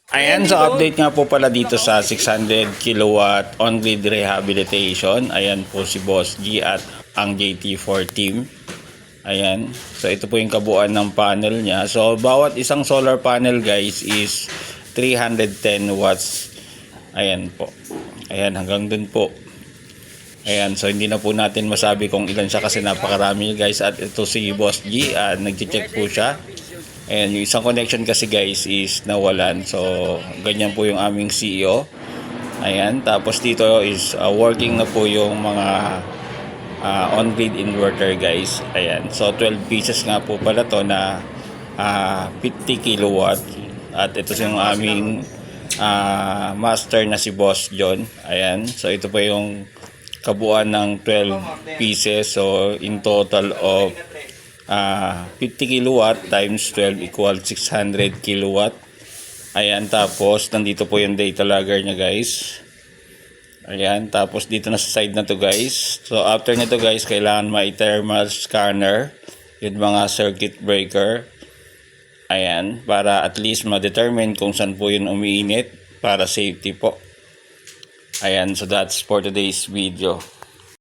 Ayan, so update nga po pala dito sa 600 kilowatt on-grid rehabilitation. Ayan po si Boss G at ang JT4 team. Ayan, so ito po yung kabuuan ng panel niya. So bawat isang solar panel guys is 310 watts. Ayan po. Ayan, hanggang dun po. Ayan, so hindi na po natin masabi kung ilan siya kasi napakarami guys. At ito si Boss G, nag-check po siya. Ayan, yung isang connection kasi guys is nawalan. So, ganyan po yung aming CEO. Ayan, tapos dito is working na po yung mga on-grid inverter guys. Ayan, so 12 pieces nga po pala to na 50 kilowatt. At ito yung aming master na si Boss John. Ayan, so ito po yung kabuuan ng 12 pieces. So, in total of 50 kilowatt times 12 equals 600 kilowatt. Ayan, tapos nandito po yung data logger nya guys. Ayan, tapos dito na sa side na to guys. So after nito guys, kailangan may thermal scanner, yung mga circuit breaker. Ayan, para at least ma-determine kung saan po yun umiinit para safety po. Ayan, so that's for today's video.